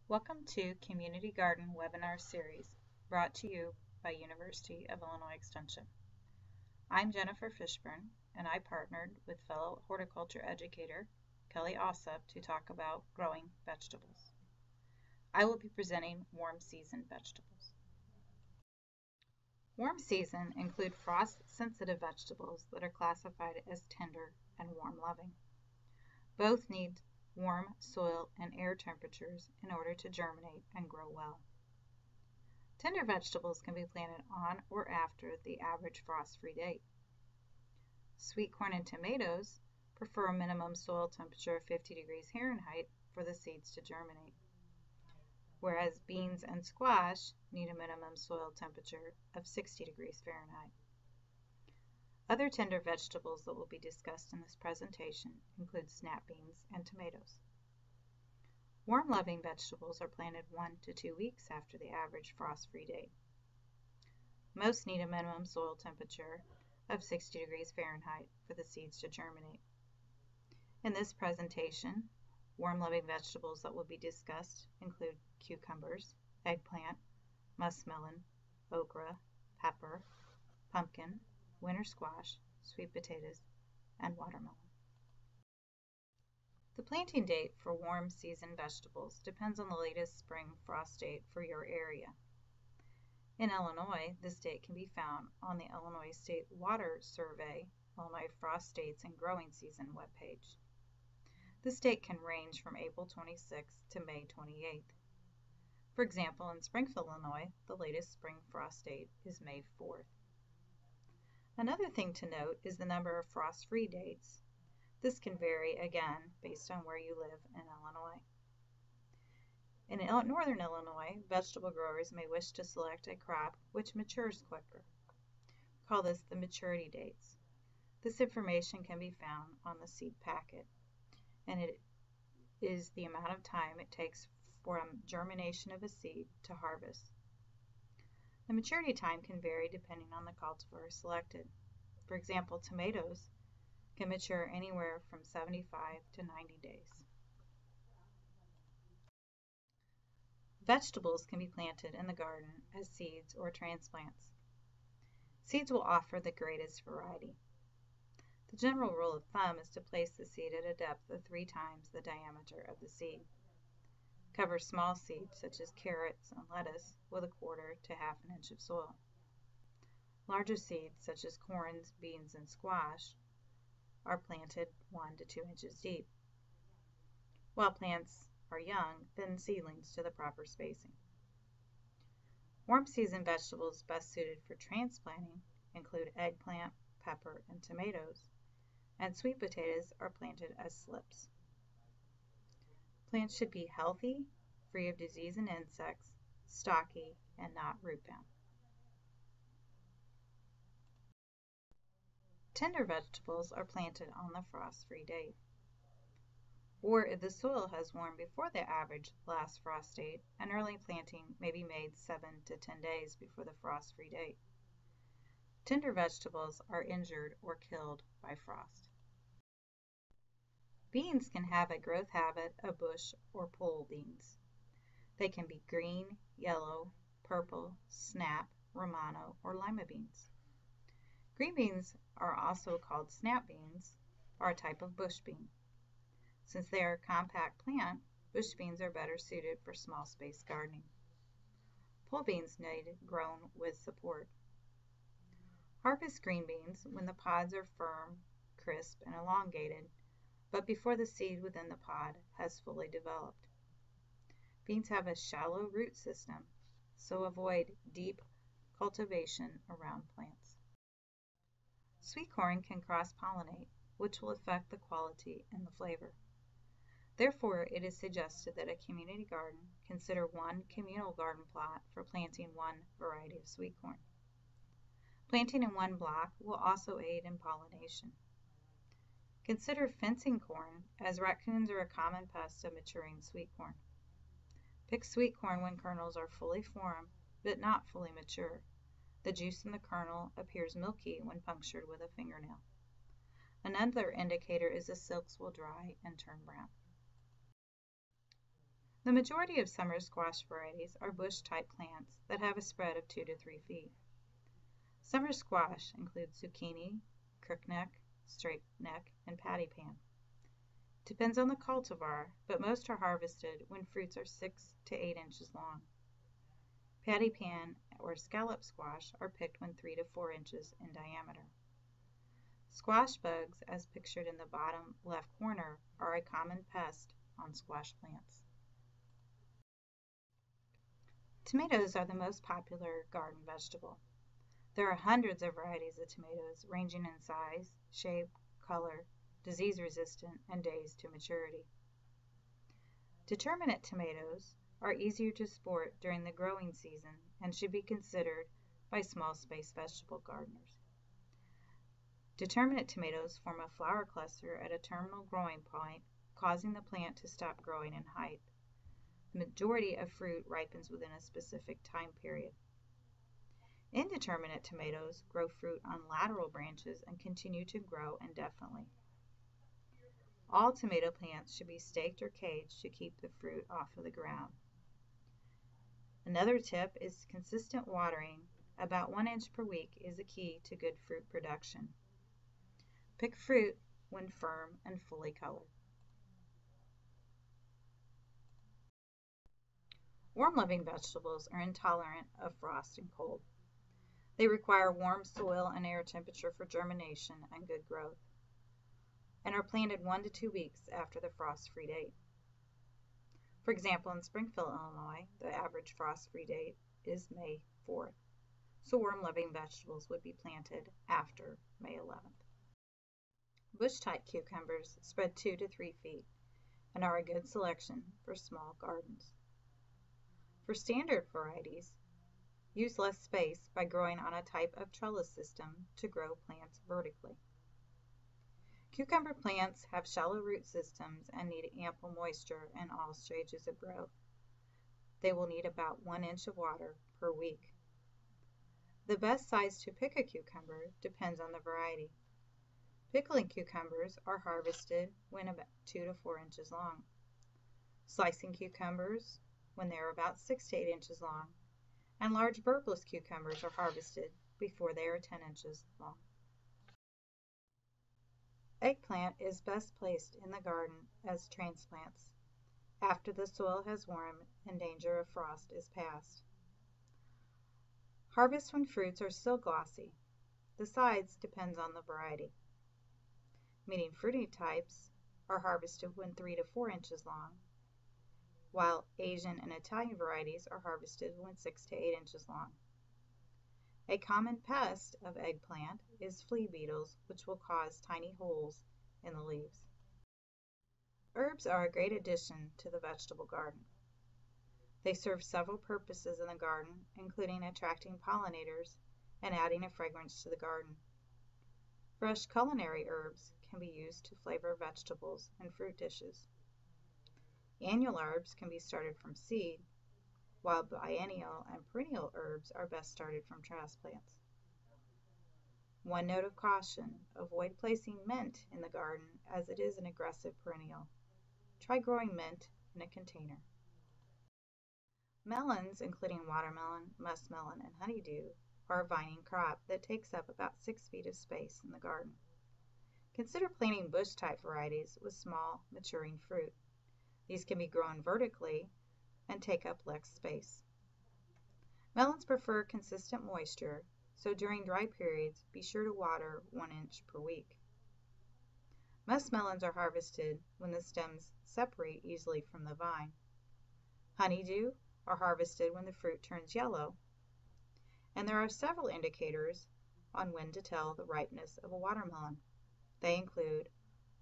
Welcome to Community Garden Webinar Series, brought to you by University of Illinois Extension. I'm Jennifer Fishburne, and I partnered with fellow horticulture educator Kelly Ossup to talk about growing vegetables. I will be presenting warm season vegetables. Warm season include frost-sensitive vegetables that are classified as tender and warm-loving. Both need warm soil and air temperatures in order to germinate and grow well. Tender vegetables can be planted on or after the average frost-free date. Sweet corn and tomatoes prefer a minimum soil temperature of 50 degrees Fahrenheit for the seeds to germinate, whereas beans and squash need a minimum soil temperature of 60 degrees Fahrenheit. Other tender vegetables that will be discussed in this presentation include snap beans and tomatoes. Warm-loving vegetables are planted 1 to 2 weeks after the average frost-free date. Most need a minimum soil temperature of 60 degrees Fahrenheit for the seeds to germinate. In this presentation, warm-loving vegetables that will be discussed include cucumbers, eggplant, muskmelon, okra, pepper, pumpkin, winter squash, sweet potatoes, and watermelon. The planting date for warm season vegetables depends on the latest spring frost date for your area. In Illinois, this date can be found on the Illinois State Water Survey, Illinois Frost Dates and Growing Season webpage. This date can range from April 26th to May 28th. For example, in Springfield, Illinois, the latest spring frost date is May 4th. Another thing to note is the number of frost-free dates. This can vary, again, based on where you live in Illinois. In northern Illinois, vegetable growers may wish to select a crop which matures quicker. We call this the maturity dates. This information can be found on the seed packet, and it is the amount of time it takes from germination of a seed to harvest. The maturity time can vary depending on the cultivar selected. For example, tomatoes can mature anywhere from 75 to 90 days. Vegetables can be planted in the garden as seeds or transplants. Seeds will offer the greatest variety. The general rule of thumb is to place the seed at a depth of 3 times the diameter of the seed. Cover small seeds such as carrots and lettuce with 1/4 to 1/2 inch of soil. Larger seeds such as corns, beans, and squash are planted 1 to 2 inches deep. While plants are young, thin seedlings to the proper spacing. Warm season vegetables best suited for transplanting include eggplant, pepper, and tomatoes, and sweet potatoes are planted as slips. Plants should be healthy, free of disease and insects, stocky, and not root-bound. Tender vegetables are planted on the frost-free date, or if the soil has warmed before the average last frost date, an early planting may be made 7 to 10 days before the frost-free date. Tender vegetables are injured or killed by frost. Beans can have a growth habit of bush or pole beans. They can be green, yellow, purple, snap, Romano, or lima beans. Green beans are also called snap beans, or a type of bush bean. Since they are a compact plant, bush beans are better suited for small space gardening. Pole beans need grown with support. Harvest green beans when the pods are firm, crisp, and elongated, but before the seed within the pod has fully developed. Beans have a shallow root system, so avoid deep cultivation around plants. Sweet corn can cross-pollinate, which will affect the quality and the flavor. Therefore, it is suggested that a community garden consider one communal garden plot for planting one variety of sweet corn. Planting in one block will also aid in pollination. Consider fencing corn, as raccoons are a common pest of maturing sweet corn. Pick sweet corn when kernels are fully formed, but not fully mature. The juice in the kernel appears milky when punctured with a fingernail. Another indicator is the silks will dry and turn brown. The majority of summer squash varieties are bush-type plants that have a spread of 2 to 3 feet. Summer squash includes zucchini, crookneck, straight neck, and patty pan. Depends on the cultivar, but most are harvested when fruits are 6 to 8 inches long. Patty pan or scallop squash are picked when 3 to 4 inches in diameter. Squash bugs, as pictured in the bottom left corner, are a common pest on squash plants. Tomatoes are the most popular garden vegetable. There are hundreds of varieties of tomatoes ranging in size, shape, color, disease resistant, and days to maturity. Determinate tomatoes are easier to sport during the growing season and should be considered by small space vegetable gardeners. Determinate tomatoes form a flower cluster at a terminal growing point, causing the plant to stop growing in height. The majority of fruit ripens within a specific time period. Indeterminate tomatoes grow fruit on lateral branches and continue to grow indefinitely. All tomato plants should be staked or caged to keep the fruit off of the ground. Another tip is consistent watering. About 1 inch per week is a key to good fruit production. Pick fruit when firm and fully colored. Warm-loving vegetables are intolerant of frost and cold. They require warm soil and air temperature for germination and good growth, and are planted 1 to 2 weeks after the frost-free date. For example, in Springfield, Illinois, the average frost-free date is May 4th, so warm-loving vegetables would be planted after May 11th. Bush-type cucumbers spread 2 to 3 feet and are a good selection for small gardens. For standard varieties, use less space by growing on a type of trellis system to grow plants vertically. Cucumber plants have shallow root systems and need ample moisture in all stages of growth. They will need about 1 inch of water per week. The best size to pick a cucumber depends on the variety. Pickling cucumbers are harvested when about 2 to 4 inches long. Slicing cucumbers when they are about 6 to 8 inches long, and large bulbous cucumbers are harvested before they are 10 inches long. Eggplant is best placed in the garden as transplants after the soil has warmed and danger of frost is past. Harvest when fruits are still glossy. The size depends on the variety. Meaning fruity types are harvested when 3 to 4 inches long, while Asian and Italian varieties are harvested when 6 to 8 inches long. A common pest of eggplant is flea beetles, which will cause tiny holes in the leaves. Herbs are a great addition to the vegetable garden. They serve several purposes in the garden, including attracting pollinators and adding a fragrance to the garden. Fresh culinary herbs can be used to flavor vegetables and fruit dishes. Annual herbs can be started from seed, while biennial and perennial herbs are best started from transplants. One note of caution: avoid placing mint in the garden as it is an aggressive perennial. Try growing mint in a container. Melons, including watermelon, muskmelon, and honeydew, are a vining crop that takes up about 6 feet of space in the garden. Consider planting bush-type varieties with small, maturing fruit. These can be grown vertically and take up less space. Melons prefer consistent moisture, so during dry periods, be sure to water 1 inch per week. Muskmelons are harvested when the stems separate easily from the vine. Honeydew are harvested when the fruit turns yellow. And there are several indicators on when to tell the ripeness of a watermelon. They include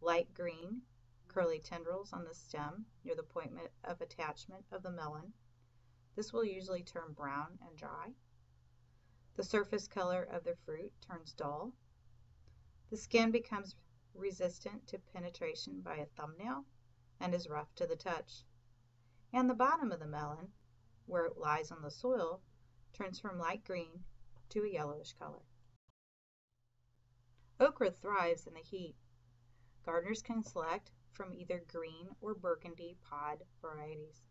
light green, curly tendrils on the stem near the point of attachment of the melon. This will usually turn brown and dry. The surface color of the fruit turns dull. The skin becomes resistant to penetration by a thumbnail and is rough to the touch. And the bottom of the melon, where it lies on the soil, turns from light green to a yellowish color. Okra thrives in the heat. Gardeners can select from either green or burgundy pod varieties.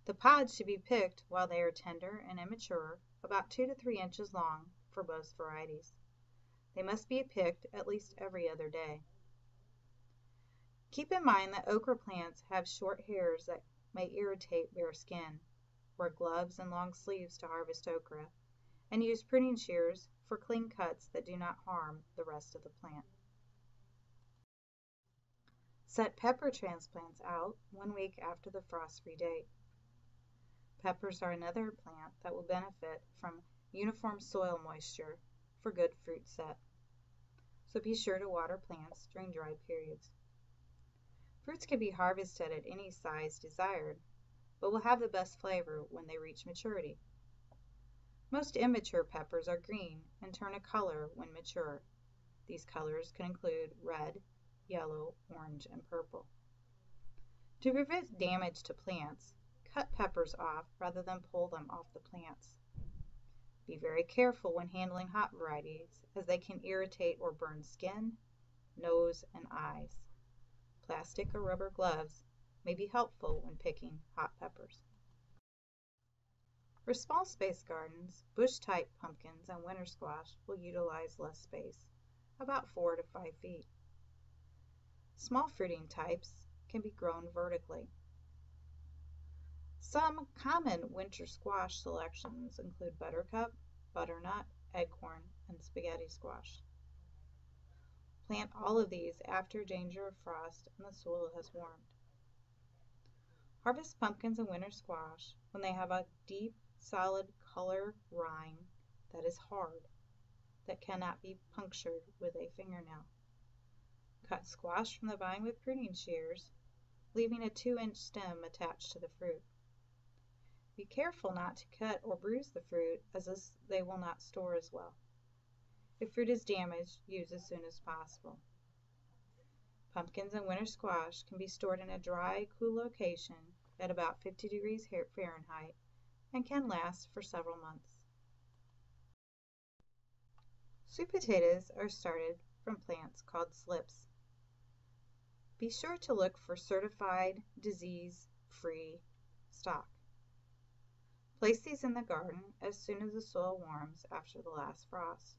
The pods should be picked while they are tender and immature, about 2 to 3 inches long for both varieties. They must be picked at least every other day. Keep in mind that okra plants have short hairs that may irritate bare skin. Wear gloves and long sleeves to harvest okra, and use pruning shears for clean cuts that do not harm the rest of the plant. Set pepper transplants out 1 week after the frost-free date. Peppers are another plant that will benefit from uniform soil moisture for good fruit set, so be sure to water plants during dry periods. Fruits can be harvested at any size desired, but will have the best flavor when they reach maturity. Most immature peppers are green and turn a color when mature. These colors can include red, yellow, orange, and purple. To prevent damage to plants, cut peppers off rather than pull them off the plants. Be very careful when handling hot varieties, as they can irritate or burn skin, nose, and eyes. Plastic or rubber gloves may be helpful when picking hot peppers. For small space gardens, bush-type pumpkins and winter squash will utilize less space, about 4 to 5 feet. Small fruiting types can be grown vertically. Some common winter squash selections include buttercup, butternut, acorn, and spaghetti squash. Plant all of these after danger of frost and the soil has warmed. Harvest pumpkins and winter squash when they have a deep, solid color rind that is hard, that cannot be punctured with a fingernail. Cut squash from the vine with pruning shears, leaving a 2-inch stem attached to the fruit. Be careful not to cut or bruise the fruit, as they will not store as well. If fruit is damaged, use as soon as possible. Pumpkins and winter squash can be stored in a dry, cool location at about 50 degrees Fahrenheit and can last for several months. Sweet potatoes are started from plants called slips. Be sure to look for certified disease-free stock. Place these in the garden as soon as the soil warms after the last frost.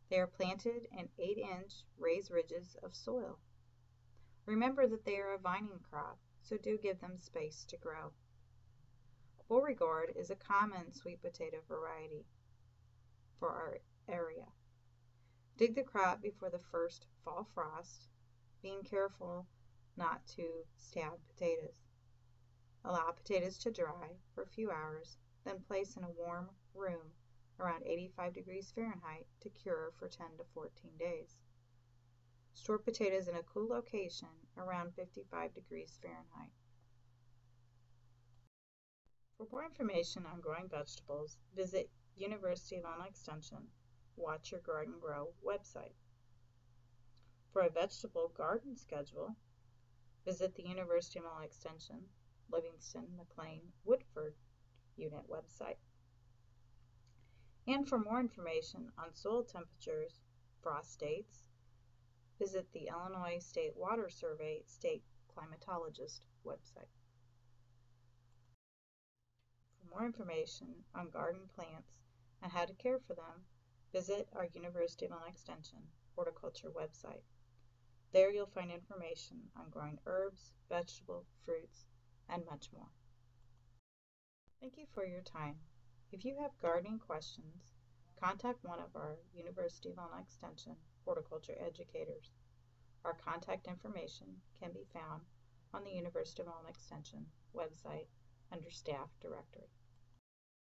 They are planted in 8-inch raised ridges of soil. Remember that they are a vining crop, so do give them space to grow. Beauregard is a common sweet potato variety for our area. Dig the crop before the first fall frost, being careful not to stab potatoes. Allow potatoes to dry for a few hours, then place in a warm room around 85 degrees Fahrenheit to cure for 10 to 14 days. Store potatoes in a cool location around 55 degrees Fahrenheit. For more information on growing vegetables, visit University of Illinois Extension Watch Your Garden Grow website. For a vegetable garden schedule, visit the University of Illinois Extension Livingston, McLean, Woodford unit website. And for more information on soil temperatures, frost dates, visit the Illinois State Water Survey State Climatologist website. For more information on garden plants and how to care for them, visit our University of Illinois Extension Horticulture website. There you'll find information on growing herbs, vegetables, fruits, and much more. Thank you for your time. If you have gardening questions, contact one of our University of Illinois Extension horticulture educators. Our contact information can be found on the University of Illinois Extension website under Staff Directory.